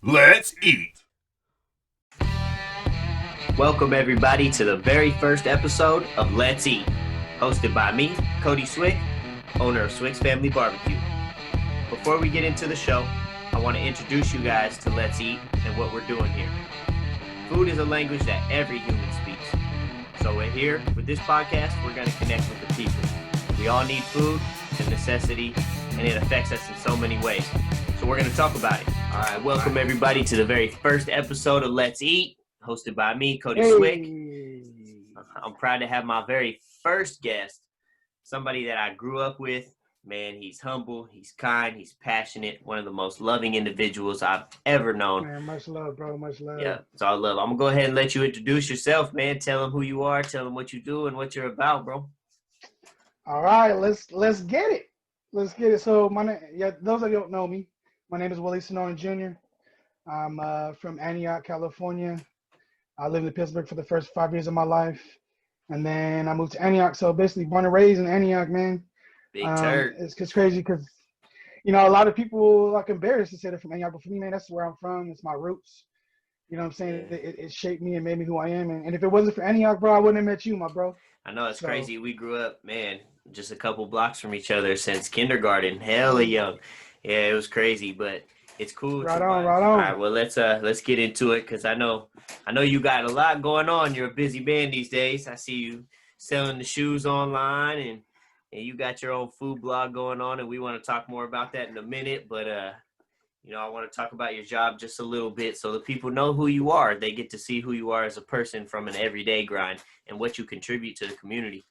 Let's eat. Welcome, everybody, to the very first episode of Let's Eat, hosted by me, Cody Swick, owner of Swick's Family Barbecue. Before we get into the show, I want to introduce you guys to Let's Eat and what we're doing here. Food is a language that every human speaks. So we're here with this podcast, we're going to connect with the people. We all need food, it's a necessity, and it affects us in so many ways. So we're going to talk about it. All right, welcome everybody to the very first episode of Let's Eat, hosted by me, Cody Swick. I'm proud to have my very first guest, somebody that I grew up with. Man, he's humble, he's kind, he's passionate, one of the most loving individuals I've ever known. Man, much love, bro. Much love. Yeah, it's all love. I'm going to go ahead and let you introduce yourself, man. Tell them who you are, tell them what you do and what you're about, bro. All right, let's get it. Let's get it. So my name, those that don't know me, my name is Willie Senoran Jr. I'm from Antioch, California. I lived in Pittsburgh for the first 5 years of my life, and then I moved to Antioch. So basically, born and raised in Antioch, man. Big turd. It's crazy because a lot of people like embarrassed to say they're from Antioch, but for me, man, that's where I'm from. It's my roots. You know what I'm saying? Yeah. It shaped me and made me who I am. And if it wasn't for Antioch, bro, I wouldn't have met you, my bro. I know it's crazy. We grew up, man, just a couple blocks from each other since kindergarten. Hella young. Yeah, it was crazy, but it's cool. Right on. All right, well, let's get into it because I know you got a lot going on. You're a busy man these days. I see you selling the shoes online and you got your own food blog going on, and we want to talk more about that in a minute. But I want to talk about your job just a little bit so the people know who you are. They get to see who you are as a person from an everyday grind and what you contribute to the community.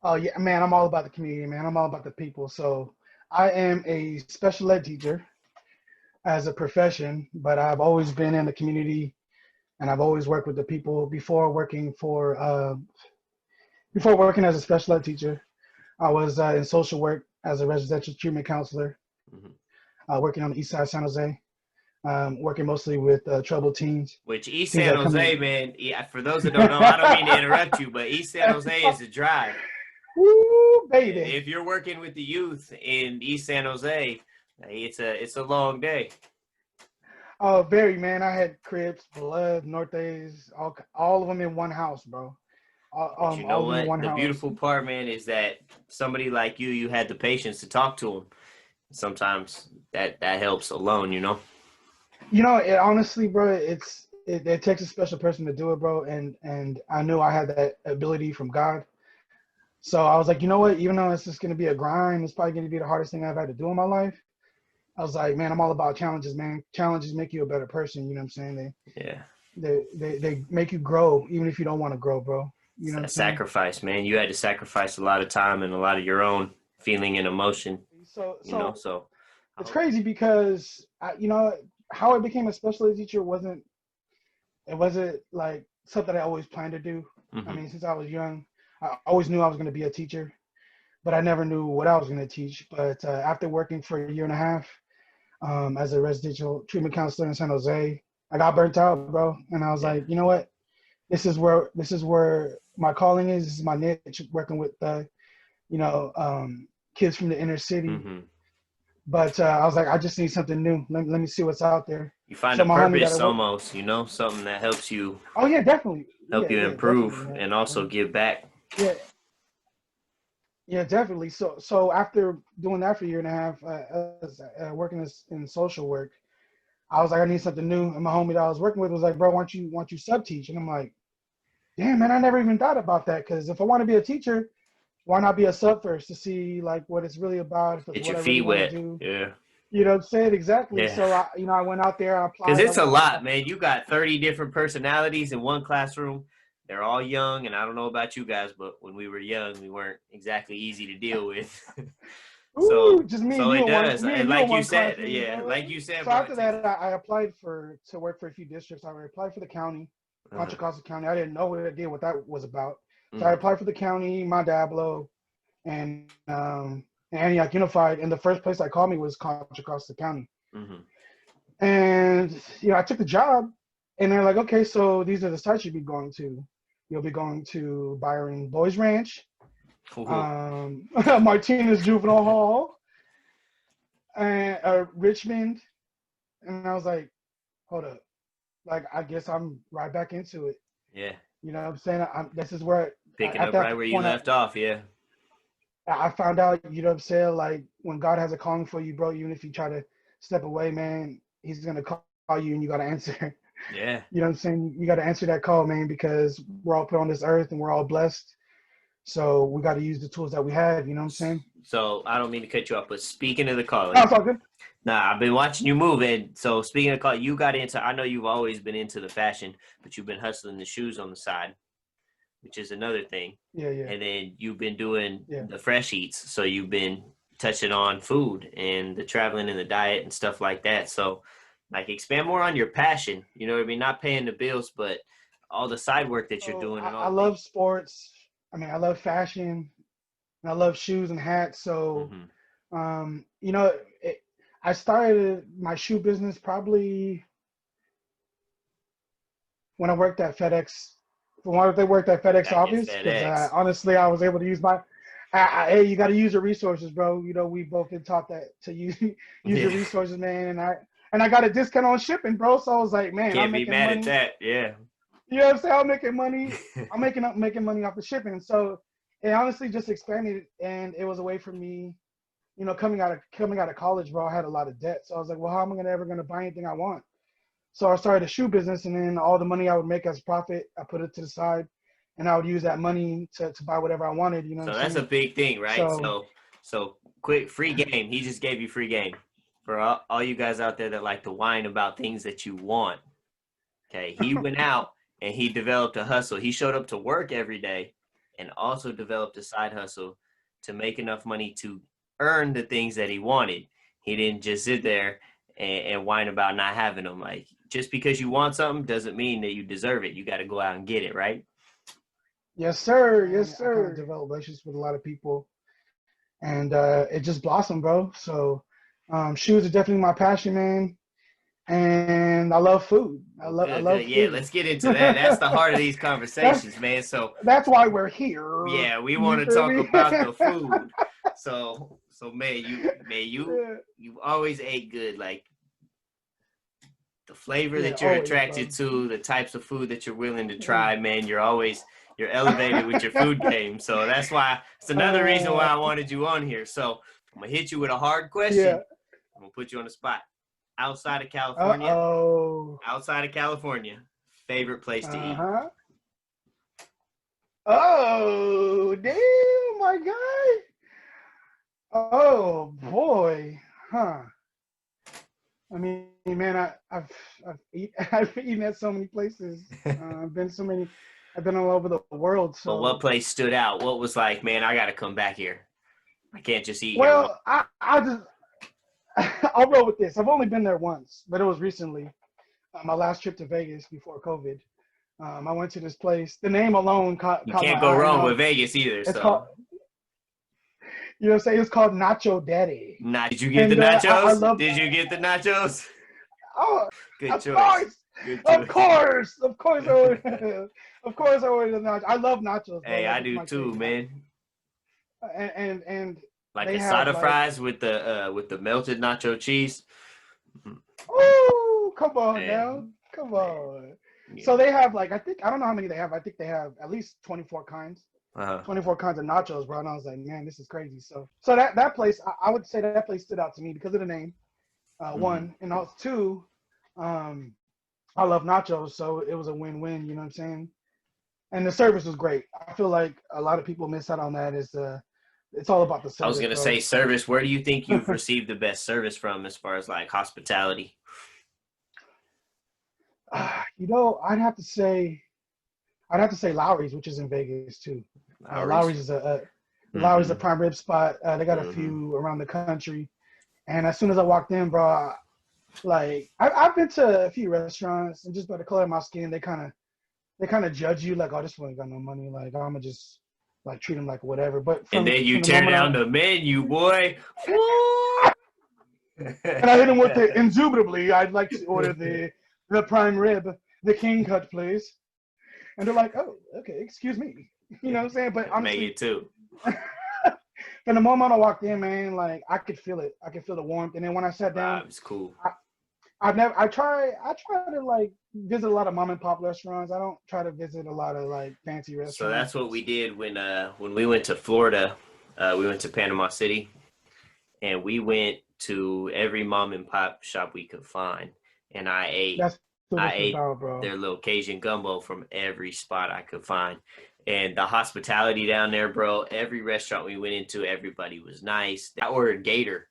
Oh, yeah, man, I'm all about the community, man. I'm all about the people. So I am a special ed teacher as a profession, but I've always been in the community and I've always worked with the people before working as a special ed teacher. I was in social work as a residential treatment counselor, working on the east side of San Jose, working mostly with troubled teens. Which East San Jose, man, yeah, for those that don't know, I don't mean to interrupt you, but East San Jose is a drive. Woo, baby. If you're working with the youth in East San Jose, it's a long day. Oh, very, man. I had Crips, Blood, Nortes, all of them in one house, bro. But you know what? The beautiful part, man, is that somebody like you had the patience to talk to them. Sometimes that helps alone, It honestly, bro, it takes a special person to do it, bro. And I knew I had that ability from God. So I was like, you know what? Even though it's just gonna be a grind, it's probably gonna be the hardest thing I've had to do in my life. I was like, man, I'm all about challenges, man. Challenges make you a better person. You know what I'm saying? They make you grow, even if you don't want to grow, bro. You know what I'm saying? Sacrifice, man. You had to sacrifice a lot of time and a lot of your own feeling and emotion. So it's crazy because how I became a special ed teacher wasn't like something I always planned to do. Mm-hmm. I mean, since I was young, I always knew I was going to be a teacher, but I never knew what I was going to teach. But after working for a year and a half as a residential treatment counselor in San Jose, I got burnt out, bro. And I was like, you know what? This is where my calling is. This is my niche, working with kids from the inner city. Mm-hmm. But I was like, I just need something new. Let me see what's out there. You find a purpose almost, something that helps you. Oh yeah, definitely. Help you improve and also give back. Yeah, definitely. So after doing that for a year and a half, working in social work, I was like, I need something new. And my homie that I was working with was like, bro, why don't you sub teach? And I'm like, damn, man, I never even thought about that. Because if I want to be a teacher, why not be a sub first to see like what it's really about? If it's Get your feet wet. Yeah. You know what I'm saying? Exactly. Yeah. So I went out there, I applied. Because it's a lot, man. You got 30 different personalities in one classroom. They're all young, and I don't know about you guys, but when we were young, we weren't exactly easy to deal with. Ooh, just me so and you. It does. And like you said, like you said. So after that, I applied to work for a few districts. I applied for the county, Contra Costa County. I didn't know what that was about. So I applied for the county, my Diablo, and Antioch Unified. And the first place I called me was Contra Costa County. Mm-hmm. And I took the job, and they're like, okay, so these are the sites you'll be going to. You'll be going to Byron Boys Ranch, Martinez Juvenile Hall, and Richmond. And I was like, hold up. Like, I guess I'm right back into it. Yeah. You know what I'm saying? This is where, Picking at up that right where you point, left off. Yeah. I found out, you know what I'm saying? Like, when God has a calling for you, bro, even if you try to step away, man, he's going to call you and you got to answer. Yeah. You know what I'm saying? You got to answer that call, man, because we're all put on this earth and we're all blessed. So we got to use the tools that we have. You know what I'm saying? So I don't mean to cut you off, but speaking of the calling, No, it's all good. nah, I've been watching you move. And so speaking of call, you got into, I know you've always been into the fashion, but you've been hustling the shoes on the side, which is another thing. Yeah, yeah, And then you've been doing yeah. the fresh eats. So you've been touching on food and the traveling and the diet and stuff like that. So like expand more on your passion, you know what I mean? Not paying the bills, but all the side work that you're So doing and I all the things. love sports. I mean, I love fashion and I love shoes and hats. So, Mm-hmm. you know, I started my shoe business probably when I worked at FedEx. When I worked at FedEx Back in office, because FedEx. honestly, I was able to use my. Hey, you got to use your resources, bro. You know, we both been taught that to use your Yeah. resources, man. And I got a discount on shipping, bro. So I was like, man, I'm Can't be making mad at money. that. Yeah. You know what I'm saying? I'm making money. I'm making money off the shipping. So it honestly just expanded, and it was a way for me. You know, coming out of college, bro, I had a lot of debt. So I was like, well, how am I ever gonna buy anything I want? So I started a shoe business, and then all the money I would make as profit, I put it to the side, and I would use that money to buy whatever I wanted. You know So what I'm that's a saying? big thing, right? So So quick free game. He just gave you free game for all you guys out there that like to whine about things that you want. Okay, he went out and he developed a hustle. He showed up to work every day and also developed a side hustle to make enough money to earn the things that he wanted. He didn't just sit there and whine about not having them. Like just because you want something doesn't mean that you deserve it. You got to go out and get it, right? yes, sir, And yes, sir. I kind of developed relationships with a lot of people, and it just blossomed, bro. So shoes are definitely my passion, man. And I love food. well, I good, love good. Yeah, food. let's get into that. That's the heart of these that's conversations, man. So that's why we're here. yeah, we want You to feel talk me? about the food. So man, Yeah, you always ate good. Like the flavor yeah, that you're always, attracted bro. to, the types of food that you're willing to Yeah. try, man, you're elevated with your food game. So that's why it's another reason why Uh, I wanted you on here. So I'm gonna hit you with a hard question. yeah. I'm gonna put you on the spot. Outside of California, Uh-oh. outside of California, favorite place to eat. Uh-huh. Oh, damn, my guy. Oh, boy. Huh. I mean, man, I've eaten at so many places. I've been all over the world. But what So, place stood out? What was like, man, I gotta come back here. I can't just eat here once. well, I just, I'll roll with this. I've only been there once, but it was recently. My last trip to Vegas before COVID. I went to this place. The name alone You caught my can't go eye. You wrong know, with Vegas either. it's called, So, you know what I'm saying? It's called Nacho Daddy. did you get the And I nachos? love, Did you get the nachos? oh, Good of choice. course, Good of choice. course, of course, of course, I ordered the nachos. I love nachos, bro. Hey, Like, I it's do my too, thing. man. And Like they have asada like, fries with the melted nacho cheese. oh, come on now, Man, come man. on. Yeah. So they have like, I don't know how many they have. I think they have at least 24 kinds. Uh-huh. 24 kinds of nachos, bro. And I was like, man, this is crazy. So that place, I would say that place stood out to me because of the name, Mm-hmm. one. And also two, I love nachos. So it was a win-win, you know what I'm saying? And the service was great. I feel like a lot of people miss out on that it's all about the I was service, gonna say bro. service. Where do you think you've received the best service from as far as like hospitality? You know, I'd have to say Lowry's, which is in Vegas too. Lowry's. Lowry's is a Mm-hmm. prime rib spot. They got a Mm-hmm. few around the country. And as soon as I walked in, bro, like I've been to a few restaurants, and just by the color of my skin, they kind of judge you like, oh, this one ain't got no money. Like I'm gonna just like treat them like whatever. But And from then you from the tear moment down the menu, boy. Woo! and I hit them with the indubitably, I'd like to order the prime rib, the king cut, please. And they're like, oh, okay, excuse me. You know what I'm saying? But Make honestly, it too. from the moment I walked in, man, like I could feel it. I could feel the warmth. And then when I sat down, Vibes cool. I try to like visit a lot of mom and pop restaurants. I don't try to visit a lot of like fancy So restaurants. that's what we did when we went to Florida. We went to Panama City, and we went to every mom and pop shop we could find, and That's what I it's ate about, bro. their little Cajun gumbo from every spot I could find. And the hospitality down there, bro, every restaurant we went into, everybody was nice. I ordered gator.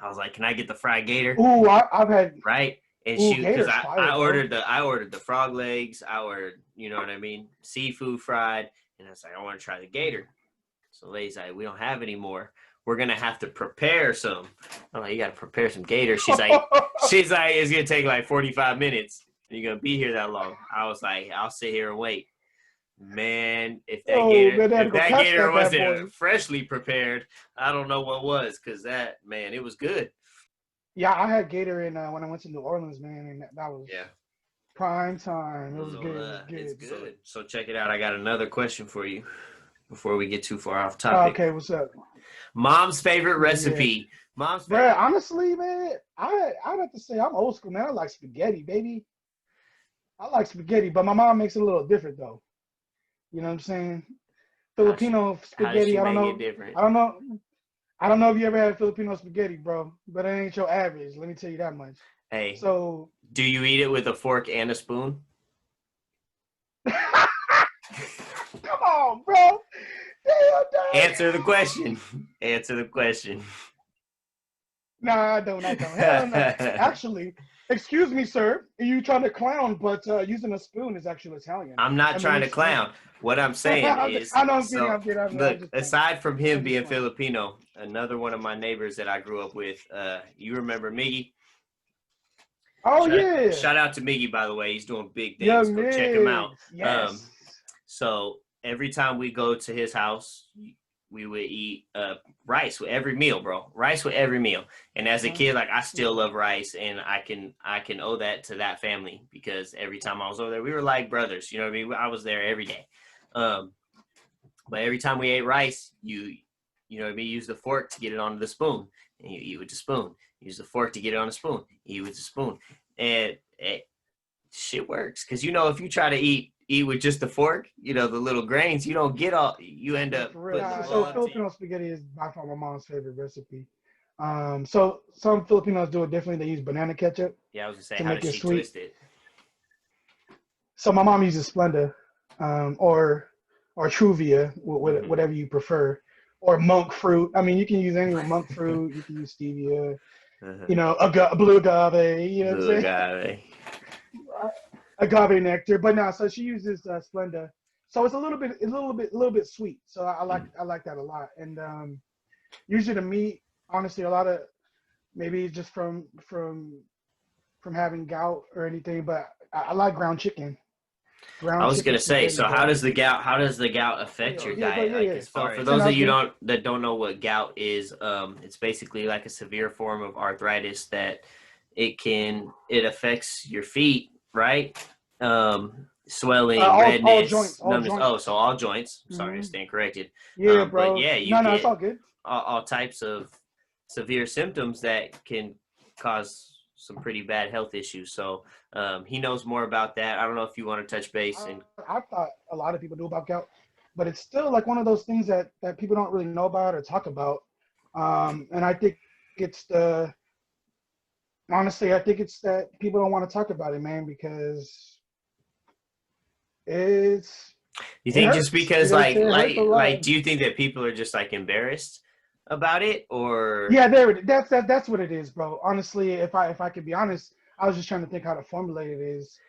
I was like, "Can I get the fried gator?" Ooh, I've had Right? And ooh shoot, because Gator's fire, bro. I ordered the frog legs. I ordered, you know what I mean, seafood fried, and I was like, I want to try the gator. So lady's like, we don't have any more. We're gonna have to prepare some. I'm like, you gotta prepare some gator. She's like, it's gonna take like 45 minutes. You're gonna be here that long. I was like, I'll sit here and wait. Man, Oh man, they had to if go that catch gator that bad boy. wasn't freshly prepared, I don't know what was, because that, man, it was good. Yeah, I had Gator in when I went to New Orleans, man, and that was Yeah. prime time. It was So, good. It was good. it's good. So check it out. I got another question for you before we get too far off topic. Okay, what's up? Mom's favorite recipe. Yeah. Mom's Bro, favorite. honestly, man, I'd have to say I'm old school, man. I like spaghetti, baby. I like spaghetti, but my mom makes it a little different though. You know what I'm saying? Filipino How does spaghetti. she I don't make know. it different? I don't know. I don't know if you ever had Filipino spaghetti, bro, but it ain't your average. Let me tell you that much. Hey, So, do you eat it with a fork and a spoon? come on, bro. Answer the question. Answer the question. Nah, I don't. Hell no. Actually, excuse me, sir. You trying to clown, but using a spoon is actually Italian. I'm not trying to it's clown. What I'm saying is, I know I'm so kidding. I'm look, just aside from him I'm just being playing. Filipino, another one of my neighbors that I grew up with, you remember Miggy? Oh yeah, Shout out to Miggy, by the way. He's doing big things. young Go check him out. Migs. Yes. So every time we go to his house, we would eat rice with every meal, bro. Rice with every meal. And as a kid, like I still love rice, and I can owe that to that family, because every time I was over there, we were like brothers. You know what I mean? I was there every day. But every time we ate rice, you know what I mean, use the fork to get it onto the spoon, and you eat with the spoon. Use the fork to get it on the spoon. Eat with the spoon, and shit works. Because if you try to eat with just the fork, the little grains, you don't get all. You end up For real. putting So Filipino spaghetti is by far my mom's favorite recipe. So some Filipinos do it differently. They use banana ketchup. Yeah, I was gonna say, to how make does it she sweet. twist it? So my mom uses Splenda, or Truvia, whatever you prefer, or monk fruit. I mean, you can use any monk fruit. You can use stevia. Blue agave. You know what I'm Blue saying? agave. Agave nectar. But no, so she uses Splenda. So it's a little bit sweet. So I like that a lot. And usually the meat, honestly, a lot of maybe just from having gout or anything, but I like ground chicken. I was gonna say, so how does the gout affect your diet? Yeah. Like, as far for those of you that don't know what gout is, it's basically like a severe form of arthritis that it affects your feet, right? Swelling, redness, all joints, numbness. joints. Oh, so all joints. Sorry, I Mm-hmm. stand corrected. Yeah, bro. But yeah, you No, get it's all good. all types of severe symptoms that can cause some pretty bad health issues. So he knows more about that. I don't know if you want to touch base. And I thought a lot of people knew about gout, but it's still like one of those things that people don't really know about or talk about. And I think honestly, I think it's that people don't want to talk about it, man, because you think hurts. just because It hurts a lot. do you think that people are just like embarrassed about it, or yeah, that's what it is, bro. Honestly, if I could be honest, I was just trying to think how to formulate it. Is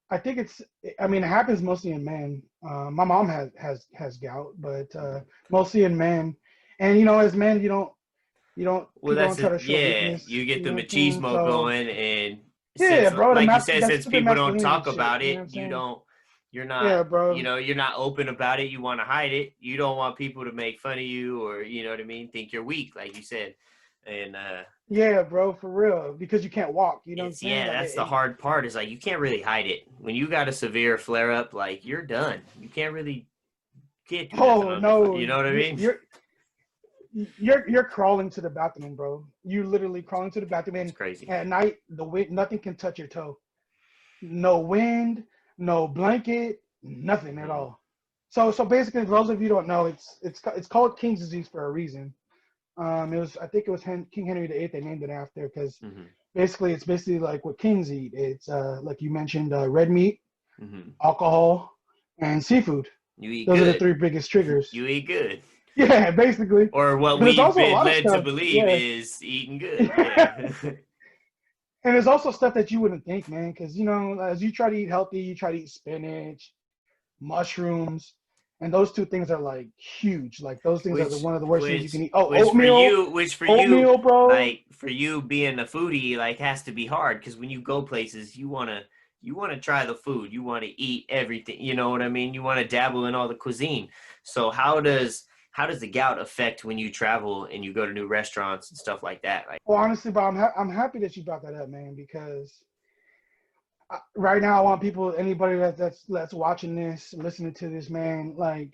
I think it happens mostly in men. My mom has gout, but mostly in men. And as men, you don't well, don't try to show weakness. you get the You know what I'm saying? machismo So going, and yeah, since, bro, like you said, that since stupid people don't masculinity talk shit. about You know what it, I'm saying? you're not, Yeah, bro. you're not open about it. You want to hide it. You don't want people to make fun of you, or you know what I mean, think you're weak, like you said. And yeah, bro, for real, because you can't walk. You know what I'm saying? Yeah, that's the hard part. Is like you can't really hide it when you got a severe flare up. Like you're done. You can't really get. Oh no, you know what I mean? you're crawling to the bathroom, bro. You literally crawling to the bathroom, It's and crazy. at night the wind, nothing can touch your toe. No wind, no blanket, nothing at Mm. all. So basically, for those of you who don't know, it's called King's disease for a reason. It was, I think it was King Henry VIII they named it after, because Mm-hmm. basically it's basically like what kings eat. It's like you mentioned, red meat, Mm-hmm. alcohol, and seafood. You eat Those are the good. three biggest triggers. You eat good. Yeah, basically. Or what But there's we've also a been lot of led to stuff. believe Yeah. is eating good. Yeah. Yeah. And there's also stuff that you wouldn't think, man, because as you try to eat healthy, you try to eat spinach, mushrooms, and those two things are like huge. Like those things are which one of the worst things you which can eat. Oh, which for oatmeal, you which for you oatmeal, bro. like for you being a foodie like has to be hard because when you go places you want to try the food, you want to eat everything, you know what I mean, you want to dabble in all the cuisine. So how does the gout affect when you travel and you go to new restaurants and stuff like that, like? Well, honestly, but I'm happy that you brought that up, man, because right now I want people, anybody that's watching this, listening to this, man, like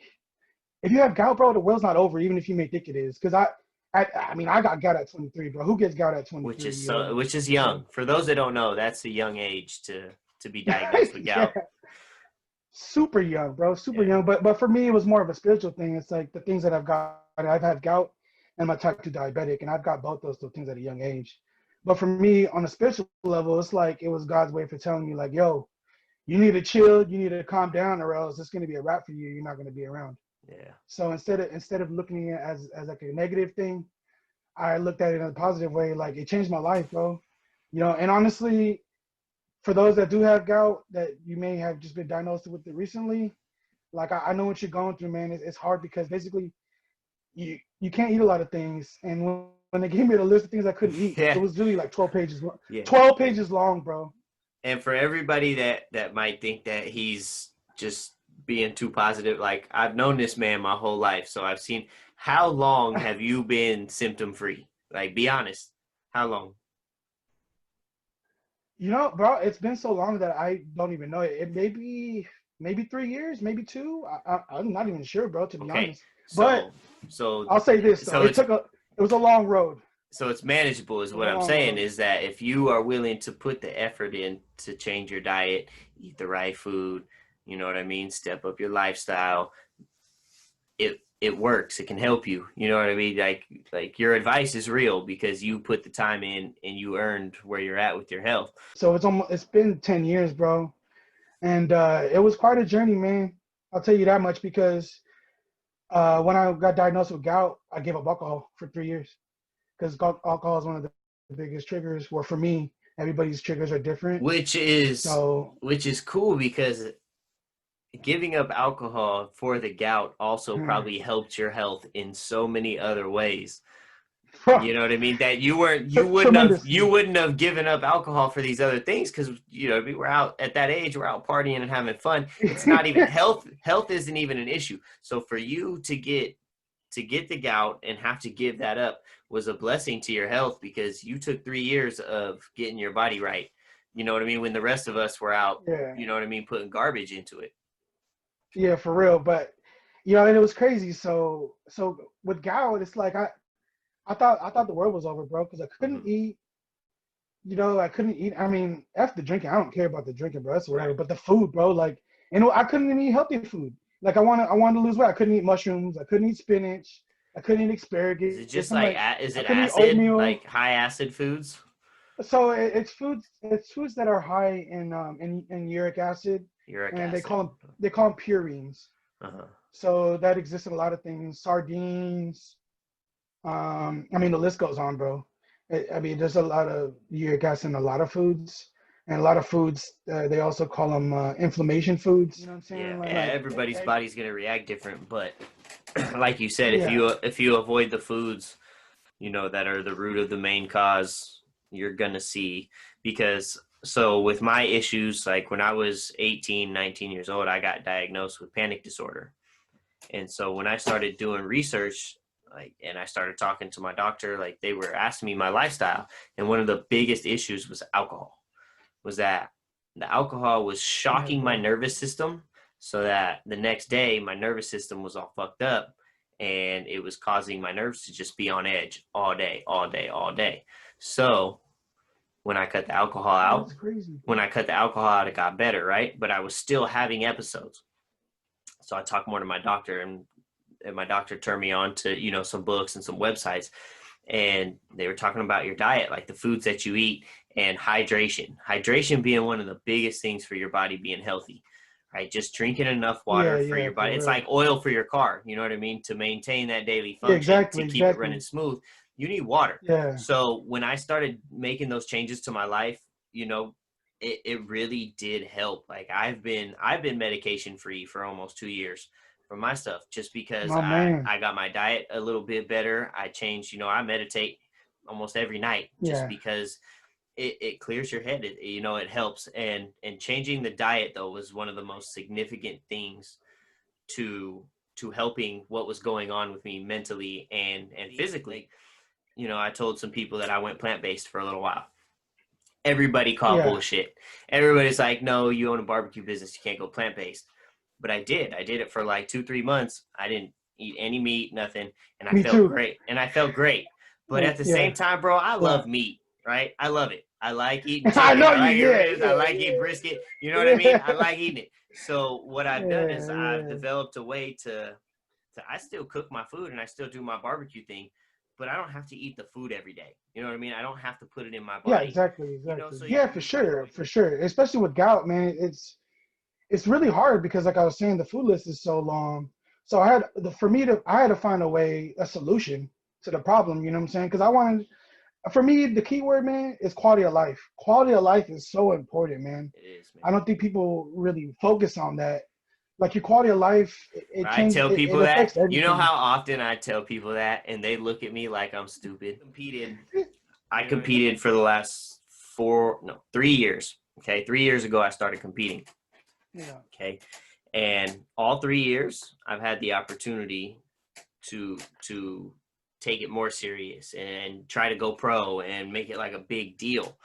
if you have gout, bro, the world's not over, even if you may think it is. Because I mean, I got gout at 23, bro. Who gets gout at Which 23? is so which is young for those that don't know. That's a young age to be diagnosed with Yeah, gout. super young, bro, super Yeah. young. But for me, it was more of a spiritual thing. It's like the things that I've had gout, and I'm a type 2 diabetic, and I've got both those two things at a young age. But for me, on a spiritual level, it's like it was God's way for telling me, like, yo, you need to chill, you need to calm down, or else it's gonna be a wrap for you. You're not gonna be around. Yeah. So instead of looking at it as like a negative thing, I looked at it in a positive way. Like it changed my life, bro. And honestly, for those that do have gout, that you may have just been diagnosed with it recently, like I know what you're going through, man. It's hard because basically you can't eat a lot of things, and when they gave me the list of things I couldn't eat, it Yeah. was really like 12 pages long. Yeah. 12 pages long, bro. And for everybody that might think that he's just being too positive, like I've known this man my whole life, so I've seen. How long have you been symptom free? Like, be honest. How long? Bro, it's been so long that I don't even know it. It may be maybe 3 years, maybe two. I'm not even sure, bro, to be Okay, honest. But so so I'll say this though, so it's it was a long road. so it's manageable, is It was what a I'm long saying. road. Is that if you are willing to put the effort in to change your diet, eat the right food, you know what I mean, step up your lifestyle, it works. It can help you. You know what I mean? Like your advice is real because you put the time in and you earned where you're at with your health. So it's been 10 years, bro. And it was quite a journey, man. I'll tell you that much because when I got diagnosed with gout, I gave up alcohol for 3 years because alcohol is one of the biggest triggers. Well, for me, everybody's triggers are different. which is So, which is cool because giving up alcohol for the gout also probably helped your health in so many other ways. You know what I mean? That you tremendously. wouldn't have given up alcohol for these other things because we were out at that age, we're out partying and having fun. It's not even health isn't even an issue. So for you to get the gout and have to give that up was a blessing to your health because you took 3 years of getting your body right. You know what I mean? When the rest of us were out, Yeah, you know what I mean, putting garbage into it. yeah, for real. But and it was crazy. So with gout, it's like I thought the world was over, bro, because I couldn't Mm-hmm. eat. I couldn't eat. I mean, after drinking, I don't care about the drinking, bro. That's whatever. Right. But the food, bro, like, I couldn't even eat healthy food. Like, I wanted to lose weight. I couldn't eat mushrooms. I couldn't eat spinach. I couldn't eat Is asparagus. it just I'm like like, is I it couldn't eat acid, oatmeal. like high acid foods? So it's foods that are high in uric acid, Uric and they acid. call them purines. Uh-huh. So that exists in a lot of things, sardines. I mean, the list goes on, bro. I mean, there's a lot of uric acid in a lot of foods, and a lot of foods they also call them inflammation foods. You know what I'm Yeah, saying? yeah, everybody's body's gonna react different, but like you said, Yeah, if you avoid the foods, that are the root of the main cause, you're gonna see. Because so with my issues, like when I was 18, 19 years old, I got diagnosed with panic disorder. And so when I started doing research, like, and I started talking to my doctor, like they were asking me my lifestyle, and one of the biggest issues was alcohol. Was that the alcohol was yeah, shocking my bro. nervous system, so that the next day my nervous system was all fucked up, and it was causing my nerves to just be on edge all day, all day, all day. So when I cut the alcohol out, That's crazy. It got better, right? But I was still having episodes. So I talked more to my doctor, and my doctor turned me on to, you know, some books and some websites, and they were talking about your diet, like the foods that you eat, and hydration being one of the biggest things for your body being healthy, right? Just drinking enough water for Yeah, your for body. It's real. like oil for your car, you know what I mean? To maintain that daily Yeah, function, to keep it running exactly. smooth, you need water. Yeah. So when I started making those changes to my life, you know, it really did help. Like I've been medication free for almost 2 years for my stuff, just because My man. I got my diet a little bit better. I changed, you know, I meditate almost every night just Yeah. because it clears your head. You know, it helps. And changing the diet though was one of the most significant things to helping what was going on with me mentally and physically. You know, I told some people that I went plant-based for a little while. Everybody called Yeah. bullshit. Everybody's like, no, you own a barbecue business, you can't go plant-based. But I did it for like 2-3 months. I didn't eat any meat, nothing, and I Me felt too. great. But at the same Yeah. time, bro, I Yeah. love meat, right? I love it. I like eating I chicken, know I you. like eating Yeah. ribs, I Yeah. like eating brisket, you know what I mean? I like eating it. So what I've done is Yeah. I've Yeah. developed a way to I still cook my food and I still do my barbecue thing, but I don't have to eat the food every day. You know what I mean? I don't have to put it in my Yeah. body. Exactly. You know, Exactly. so Yeah, yeah, for you find a sure. way. For sure. Especially with gout, man. It's really hard because, like I was saying, the food list is so long. So I had to find a solution to the problem. You know what I'm saying? Because for me, the key word, man, is quality of life. Quality of life is so important, man. It is, I man. don't think people really focus on that. Like your quality of life, it I changes. tell It people that. affects You know everything. how often I tell people that, and they look at me like I'm stupid. I competed for the last 3 years. Okay, 3 years ago I started competing. Yeah. Okay, and all 3 years I've had the opportunity to take it more serious and try to go pro and make it like a big deal.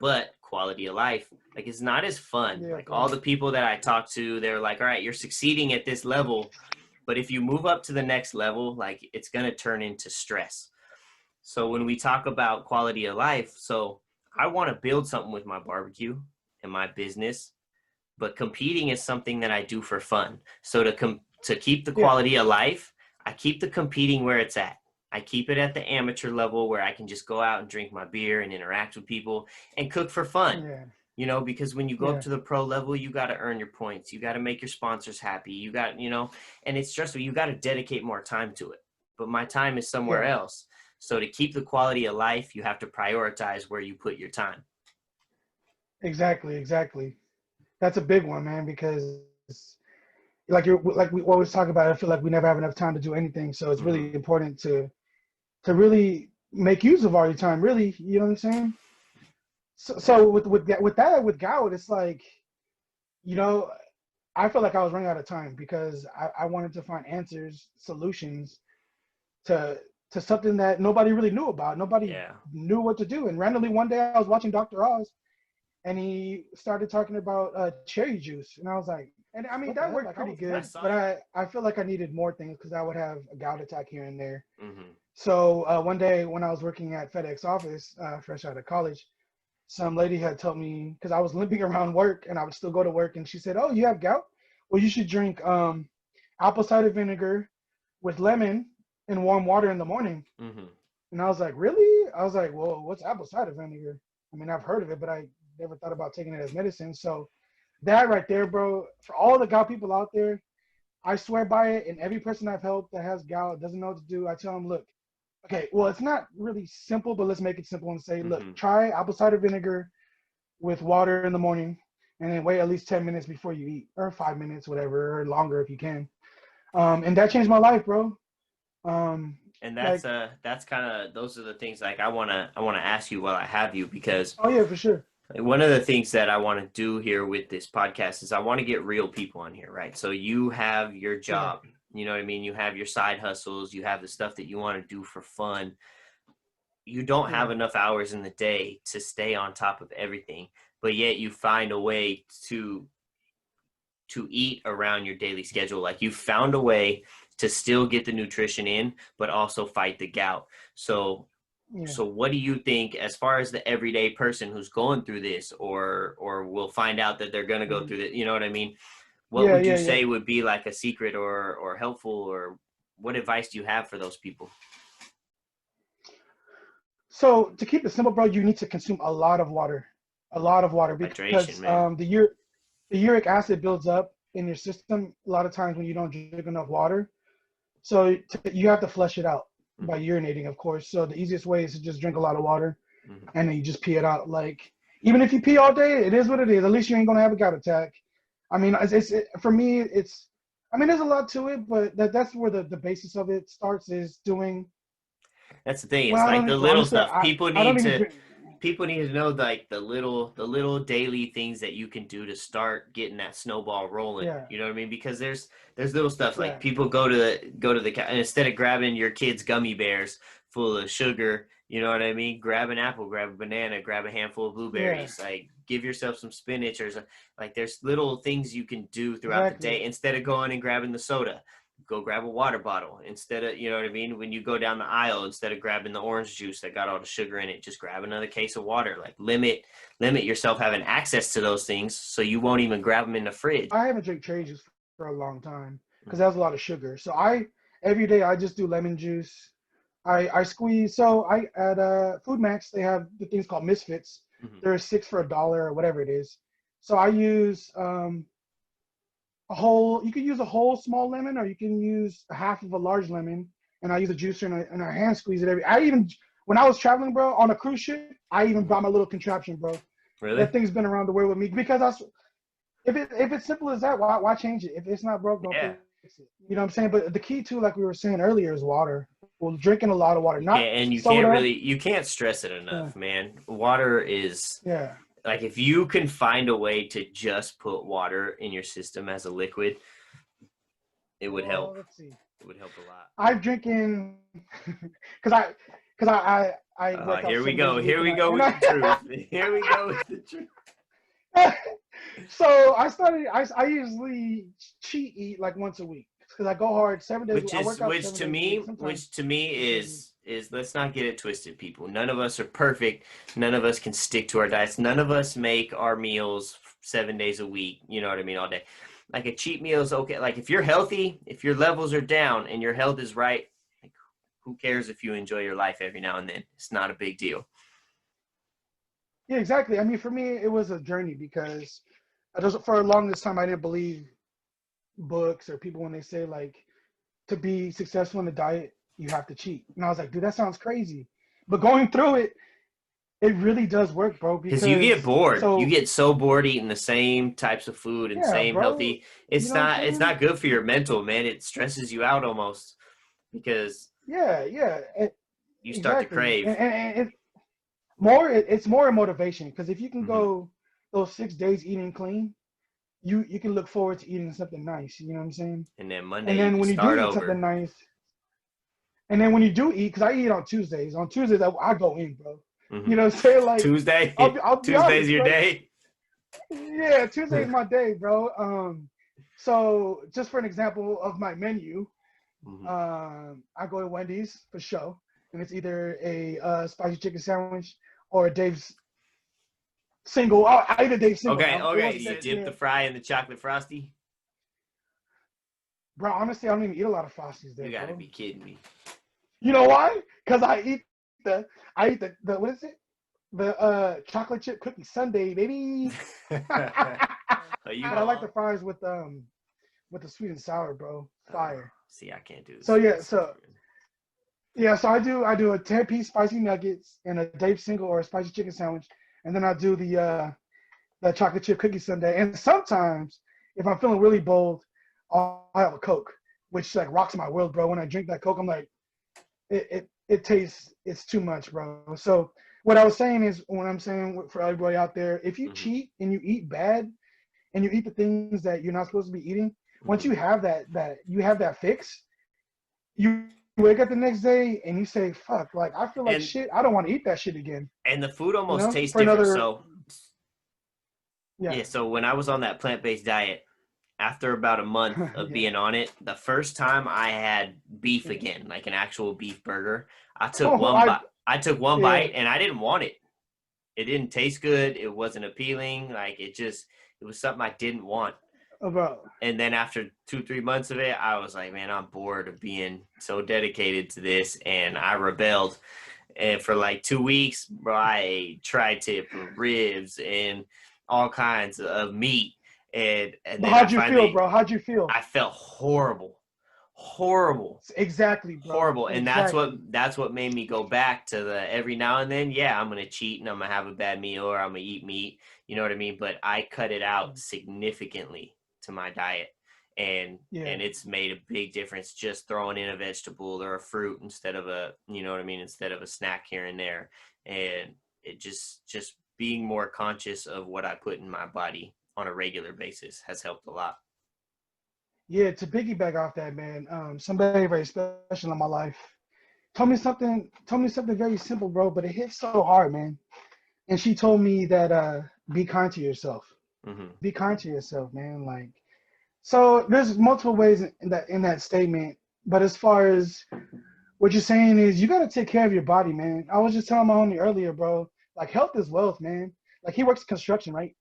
But quality of life, like, it's not as fun. Yeah, Like, all bro. the people that I talk to, they're like, all right, you're succeeding at this level, but if you move up to the next level, like, it's going to turn into stress. So when we talk about quality of life, so I want to build something with my barbecue and my business, but competing is something that I do for fun. So to keep the Yeah. quality of life, I keep the competing where it's at. I keep it at the amateur level where I can just go out and drink my beer and interact with people and cook for fun. Yeah. You know, because when you go up Yeah. to the pro level, you got to earn your points. You got to make your sponsors happy. You got, you know, and it's stressful. You got to dedicate more time to it. But my time is somewhere Yeah. else. So to keep the quality of life, you have to prioritize where you put your time. Exactly. Exactly. That's a big one, man, because like we always talk about, I feel like we never have enough time to do anything. So it's Mm-hmm. really important to really make use of all your time, really. You know what I'm saying? Yeah. So with Gout, it's like, you know, I felt like I was running out of time because I wanted to find answers, solutions to something that nobody really knew about. Nobody Yeah. knew what to do. And randomly one day I was watching Dr. Oz, and he started talking about cherry juice, and I was like, and I mean that worked pretty I good, saw but it. I feel like I needed more things because I would have a gout attack here and there. Mm-hmm. So one day when I was working at FedEx office, fresh out of college, some lady had told me, because I was limping around work and I would still go to work, and she said, "Oh, you have gout? Well, you should drink apple cider vinegar with lemon and warm water in the morning." Mm-hmm. And I was like, "Really?" I was like, "Well, what's apple cider vinegar? I mean, I've heard of it, but I never thought about taking it as medicine." So that right there, bro, for all the gout people out there, I swear by it. And every person I've helped that has gout doesn't know what to do, I tell them, look, okay, well, it's not really simple, but let's make it simple and say, look, Mm-hmm. try apple cider vinegar with water in the morning, and then wait at least 10 minutes before you eat, or 5 minutes, whatever, or longer if you can. And that changed my life, bro. Um, And like, that's kind of, those are the things, like, I want to ask you while I have you, because oh yeah, for sure. one of the things that I want to do here with this podcast is I want to get real people on here, right? So you have your Yeah, job, you know what I mean? You have your side hustles, you have the stuff that you want to do for fun. You don't have yeah, enough hours in the day to stay on top of everything, but yet you find a way to eat around your daily schedule. Like, you found a way to still get the nutrition in, but also fight the gout. So Yeah. so what do you think as far as the everyday person who's going through this or will find out that they're going to go through it, you know what I mean? What Yeah, would you yeah, yeah. say would be like a secret or helpful, or what advice do you have for those people? So to keep it simple, bro, you need to consume a lot of water, Hydration, because man. the uric acid builds up in your system a lot of times when you don't drink enough water. So you have to flush it out by Mm-hmm. urinating, of course. So the easiest way is to just drink a lot of water, Mm-hmm. and then you just pee it out. Like, even if you pee all day, it is what it is. At least you ain't gonna have a gout attack. I mean, for me, I mean, there's a lot to it, but that's where the basis of it starts, is doing. That's the thing. Well, It's I like don't the little honestly, stuff. I don't even drink. People need to know like the little daily things that you can do to start getting that snowball rolling. Yeah, You know what I mean? Because there's little stuff like yeah, people go to the and instead of grabbing your kids gummy bears full of sugar, you know what I mean? Grab an apple, grab a banana, grab a handful of yeah, blueberries. Like give yourself some spinach like there's little things you can do throughout the exactly. day instead of going and grabbing the soda. Go grab a water bottle instead of, you know what I mean? When you go down the aisle, instead of grabbing the orange juice that got all the sugar in it, just grab another case of water. Like limit yourself having access to those things so you won't even grab them in the fridge. I haven't drank cherry juice for a long time because Mm-hmm. that has a lot of sugar. So every day I just do lemon juice. I squeeze. So I at Food Max they have the things called Misfits. Mm-hmm. They're six for $1 or whatever it is. So I use a whole. You can use a whole small lemon, or you can use a half of a large lemon. And I use a juicer and I hand squeeze it every. I even when I was traveling, bro, on a cruise ship, I even Mm-hmm. brought my little contraption, bro. Really? That thing's been around the world with me because if it's simple as that, why change it? If it's not broke, don't Yeah. fix it. You know what I'm saying? But the key too, like we were saying earlier, is water. Well, drinking a lot of water, You not can't, and soda. you can't stress it Yeah, enough, man. Water is yeah. like if you can find a way to just put water in your system as a liquid, it would Well, help. let's see. It would help a lot. I'm drinking because I work out Here we 7 days go. a week, Here we go and with the truth. Here we go with the truth. so I usually cheat eat like once a week because I go hard 7 days. I work out Which 7 days a week. to Sometimes which to me 6 days a week. is let's not get it twisted, people. None of us are perfect. None of us can stick to our diets. None of us make our meals 7 days a week. You know what I mean, all day. Like a cheat meal is okay. Like if you're healthy, if your levels are down and your health is right, like who cares if you enjoy your life every now and then? It's not a big deal. Yeah, exactly. I mean, for me, it was a journey because for a longest time I didn't believe books or people when they say like to be successful in the diet you have to cheat, and I was like, dude, that sounds crazy. But going through it, it really does work, bro. Because you get Because bored. You so get so bored eating the same types of food and yeah, same bro. healthy. You know what I'm It's saying? not good for your mental, man. It stresses you out almost because Yeah, yeah, you start to exactly. crave. It's more a motivation because if you can Hmm. go those 6 days eating clean, you can look forward to eating something nice. You know what I'm saying? And then Monday And you then can when you do start eat something over. nice, and then when you do eat, because I eat on Tuesdays. On Tuesdays, I go in, bro. You Hmm. know what I'm saying? Like, Tuesday, I'll be Tuesday's honest, your bro. day. Yeah, Tuesday's my day, bro. So just for an example of my menu, Hmm. I go to Wendy's for sure, and it's either a spicy chicken sandwich or a Dave's single. I eat a Dave's single Okay, now. It okay. wasn't You that, dip yeah, the fry in the chocolate frosty. bro. Honestly, I don't even eat a lot of Frosties You there, gotta bro. be kidding me. You know why? Because the I eat the what is it? The chocolate chip cookie sundae, baby. Are you But I like the going? fries with the sweet and sour, bro. Fire. See, I can't do the So sweet yeah, and sour. so I do a 10-piece spicy nuggets and a Dave single or a spicy chicken sandwich, and then I do the chocolate chip cookie sundae. And sometimes if I'm feeling really bold, I have a Coke, which like rocks my world, bro. When I drink that Coke, I'm like, it tastes it's too much, bro. So what I was saying is, when I'm saying for everybody out there, if you Hmm. cheat and you eat bad and you eat the things that you're not supposed to be eating, once Hmm. you have that fix, you wake up the next day and you say, "Fuck!" Like I feel like And shit. I don't want to eat that shit again. the food You almost know, tastes for different. another So yeah. yeah, so when I was on that plant-based diet, after about a month of Yeah. being on it, the first time I had beef again, like an actual beef burger, I took Oh, one bite. I took one yeah, bite and I didn't want it. It didn't taste good. It wasn't appealing. Like it was something I didn't want. bro. And then after 2-3 months of it, I was like, man, I'm bored of being so dedicated to this, and I rebelled. And for like 2 weeks, bro, I tried to for ribs and all kinds of meat. And But then I how'd you feel, finally, bro? How'd you feel? I felt horrible, horrible, Exactly, bro. horrible. And Exactly. that's what made me go back to the every now and then, yeah, I'm gonna cheat and I'm gonna have a bad meal or I'm gonna eat meat. You know what I mean? But I cut it out significantly to my diet. Yeah. And it's made a big difference just throwing in a vegetable or a fruit instead of a, you know what I mean, instead of a snack here and there. And it just being more conscious of what I put in my body on a regular basis has helped a lot. Yeah, to piggyback off that, man, somebody very special in my life told me something very simple, bro, but it hit so hard, man. And she told me that be kind to yourself. Mm-hmm. Be kind to yourself, man. Like, so there's multiple ways in that statement, but as far as what you're saying is you gotta take care of your body, man. I was just telling my homie earlier, bro, like health is wealth, man. Like he works construction, right?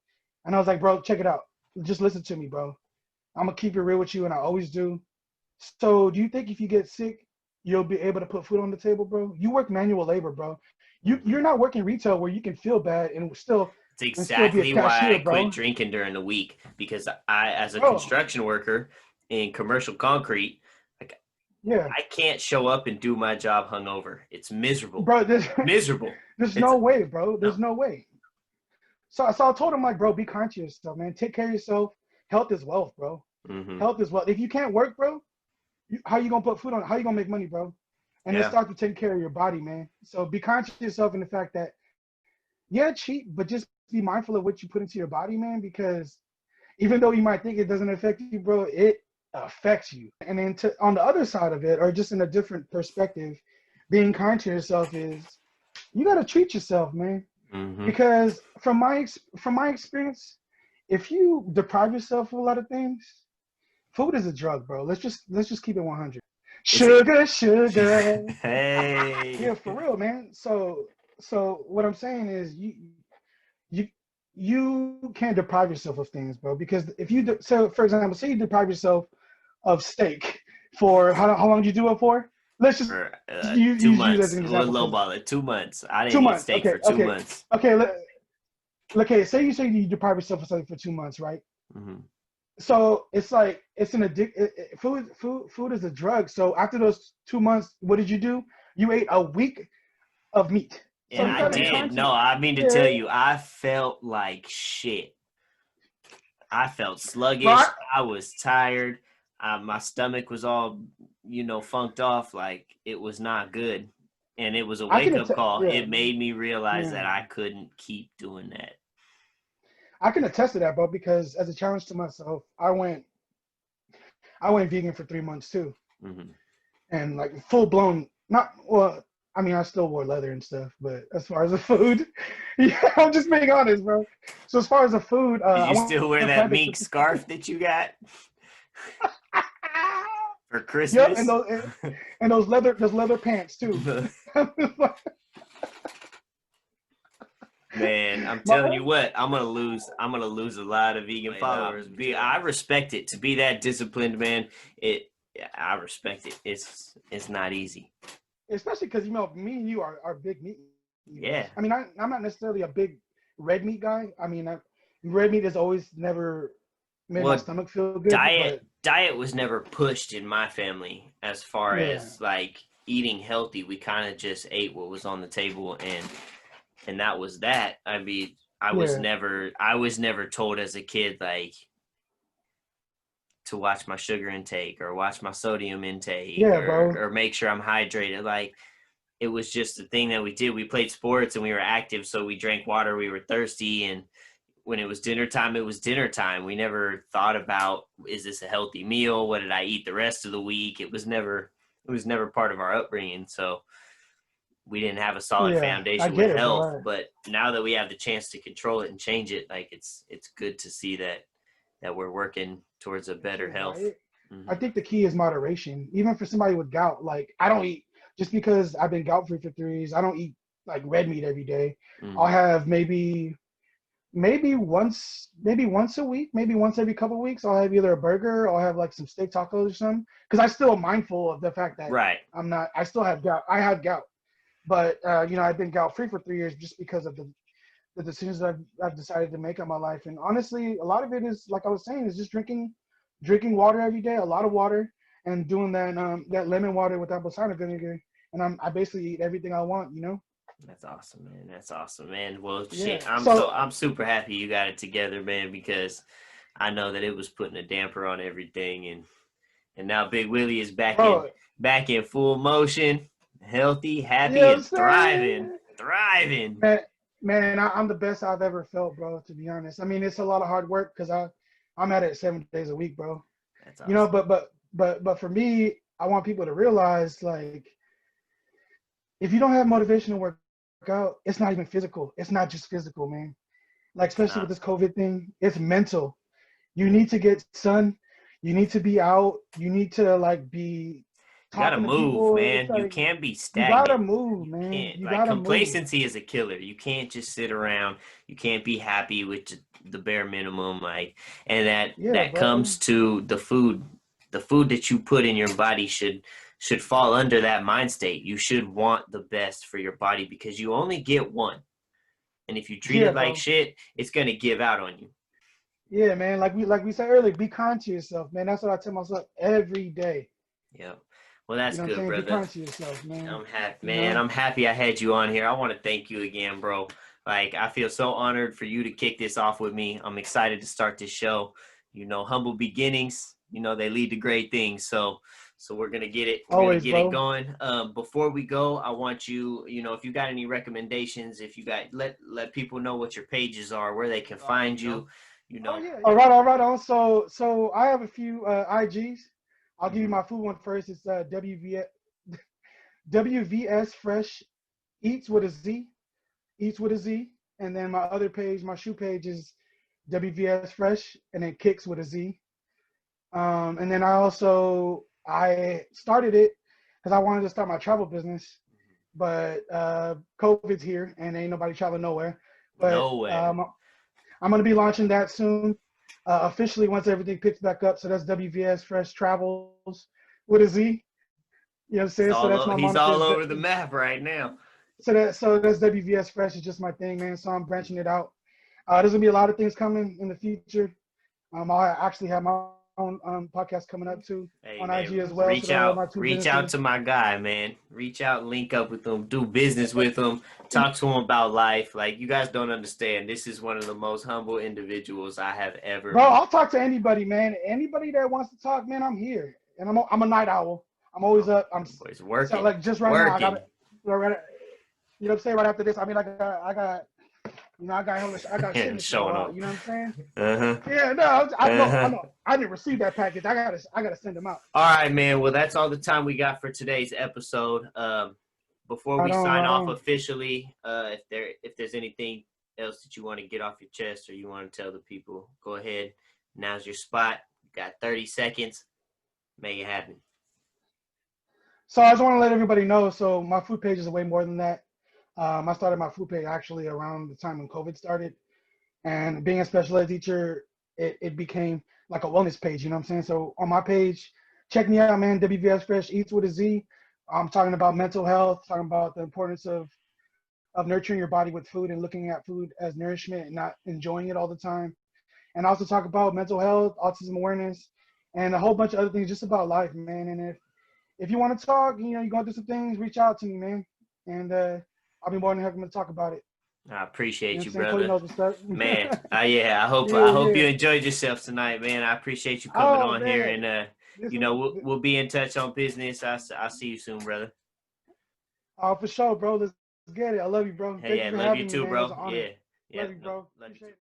And I was like, bro, check it out. Just listen to me, bro. I'm gonna keep it real with you, and I always do. So, do you think if you get sick, you'll be able to put food on the table, bro? You work manual labor, bro. Mm-hmm. You're not working retail where you can feel bad It's and still be a exactly why I cashier, quit bro. drinking during the week because I, as a Bro, construction worker in commercial concrete, like yeah, I can't show up and do my job hungover. It's miserable, bro. miserable. There's It's no way, bro. no. There's no way. So I told him like, bro, be kind to yourself, man. Take care of yourself. Health is wealth, bro. Mm-hmm. Health is wealth. If you can't work, bro, how you gonna put food on? How you gonna make money, bro? And then Yeah. start to take care of your body, man. So be kind to yourself in the fact that yeah, cheat, but just be mindful of what you put into your body, man, because even though you might think it doesn't affect you, bro, it affects you. And then on the other side of it, or just in a different perspective, being kind to yourself is you got to treat yourself, man. Mm-hmm. Because from my experience, if you deprive yourself of a lot of things, food is a drug, bro. Let's just keep it 100. Is it? Sugar, sugar. Hey. Yeah, for real, man. So what I'm saying is you you can't deprive yourself of things, bro. Because if you so for example, say you deprive yourself of steak for how long did you do it for? Let's just For use 2 months. as an We'll example because lowball it. 2 months. I didn't two eat months. steak Okay, for two okay, months. okay. Okay. Say you deprive yourself of something for 2 months, right? Mm-hmm. So it's like it's an food is a drug. So after those 2 months, what did you do? You ate a week of meat. So And you I gotta be kind did. to No, you. I mean to Yeah, tell you, I felt like shit. I felt bro. sluggish. I was tired. My stomach was all, funked off. Like it was not good. And it was a I wake can up attest. call. Yeah, It made me realize yeah. that I couldn't keep doing that. I can attest to that, bro. Because as a challenge to myself, I went vegan for 3 months too, Mm-hmm. and like full blown. Not well. I mean, I still wore leather and stuff, but as far as the food, yeah, I'm just being honest, bro. So as far as the food, Did I you went still wear that plant based for mink scarf that you got for Yep, and Christmas? those leather pants too. Man, I'm telling My, you what, I'm gonna lose a lot of vegan followers. I respect it to be that disciplined, man. I respect it. It's not easy. especially because me and you are big meat eaters. Yeah. I mean, I'm not necessarily a big red meat guy. I mean, red meat has always never made my Well, stomach feel good, diet but diet was never pushed in my family as far yeah, as like eating healthy. We kind of just ate what was on the table and that was that. I mean, yeah, I was never told as a kid like to watch my sugar intake or watch my sodium intake yeah, bro. or make sure I'm hydrated. Like it was just a thing that we did. We played sports and we were active, so we drank water, we were thirsty, and when it was dinner time, it was dinner time. We never thought about, is this a healthy meal? What did I eat the rest of the week? It was never part of our upbringing. So we didn't have a solid Yeah, I foundation with get it, health. bro. But now that we have the chance to control it and change it, like it's good to see that that we're working towards a better health. Diet. Mm-hmm. I think the key is moderation. Even for somebody with gout, like I don't eat just because I've been gout free for 3 years. I don't eat like red meat every day. Mm-hmm. I'll have maybe once a week, maybe once every couple of weeks. I'll have either a burger or I'll have like some steak tacos or something. Because I'm still mindful of the fact that Right. I still have gout. I have gout, but I've been gout free for 3 years just because of the decisions that I've decided to make in my life. And honestly, a lot of it is, like I was saying, is just drinking water every day, a lot of water, and doing that lemon water with apple cider vinegar. And I basically eat everything I want, That's awesome, man. That's awesome, man. Well, Yeah. shit, So, I'm super happy you got it together, man, because I know that it was putting a damper on everything, and now Big Willie is bro, back in full motion, healthy, you happy, know what I'm and thriving, saying? thriving. Man, I'm the best I've ever felt, bro. To be honest, I mean, it's a lot of hard work because I'm at it 7 days a week, bro. That's awesome. But for me, I want people to realize, like, if you don't have motivation to work out, it's not even physical. It's not just physical, man. Like, It's especially with not. this COVID thing, it's mental. You need to get sun. You need to be out. You need to like be You gotta talking to move, people. It's man. You like can't be you gotta stagnant. move, You man. can't, You like, gotta move. complacency is a killer. You can't just sit around. You can't be happy with the bare minimum, like, and Yeah, that bro. comes to the food. The food that you put in your body should fall under that mind state. You should want the best for your body because you only get one. And if you treat Yeah, it like bro. shit, it's gonna give out on you. Yeah, man. Like we said earlier, be kind to yourself, man. That's what I tell myself every day. Yeah. Well, You that's know what I'm good, saying? Be brother. kind to yourself, man. I'm happy, You man. know? I'm happy I had you on here. I want to thank you again, bro. Like, I feel so honored for you to kick this off with me. I'm excited to start this show. Humble beginnings, they lead to great things. So we're gonna get it. We're gonna Always, get it bro. going. Before we go, I want you, if you got any recommendations, if you got let people know what your pages are, where they can find you. You Oh know. yeah. All right on. So I have a few IGs. I'll give you Mm-hmm. my food one first. It's WVS Fresh Eats with a Z. Eats with a Z. And then my other page, my shoe page is WVS Fresh, and then Kicks with a Z. And then I started it because I wanted to start my travel business, but COVID's here and ain't nobody traveling nowhere. But Nowhere. I'm gonna be launching that soon, officially once everything picks back up. So that's WVS Fresh Travels with a Z. You know what I'm saying? So that's my He's moniker. all over the map right now. So that's WVS Fresh is just my thing, man. So I'm branching it out. There's gonna be a lot of things coming in the future. I actually have my own podcast coming up too Hey, on man, IG as well. So those are my two reach out businesses. to my guy, man. Reach out, link up with him, do business with him, talk to him about life. Like, you guys don't understand. This is one of the most humble individuals I have ever Bro, met. I'll talk to anybody, man. Anybody that wants to talk, man, I'm here. And I'm a night owl. I'm always up. Boys, So working, like just right now, I got working. to, you know what I'm saying? Right after this, I mean, I got shit in the Showing shower. off. You know what I'm saying? Uh-huh. Yeah, no, I Uh-huh. know. I didn't receive that package. I gotta send them out. All right, man. Well, that's all the time we got for today's episode. Before we sign Right off on. officially, if there's anything else that you want to get off your chest or you want to tell the people, go ahead. Now's your spot. You got 30 seconds. Make it happen. So I just want to let everybody know. So my food page is way more than that. I started my food page actually around the time when COVID started. And being a special ed teacher, it became like a wellness page, you know what I'm saying? So on my page, check me out, man, WVS Fresh Eats with a Z. I'm talking about mental health, talking about the importance of nurturing your body with food and looking at food as nourishment and not enjoying it all the time. And I also talk about mental health, autism awareness, and a whole bunch of other things just about life, man. And if you want to talk, you're going through some things, reach out to me, man. And I'll be more than happy to talk about it. I You know appreciate what I'm you, saying? Cody brother. knows what's up. Man, yeah, Yeah, I hope yeah. you enjoyed yourself tonight, man. I appreciate you coming Oh on here, man, and this we'll be in touch on business. I'll see you soon, brother. for sure, bro. Let's get it. I love you, bro. Hey, Thank yeah, you for love you having me, too, man. It was bro. an honor. Yeah, Love yep, you, no, bro. love you too. Appreciate it.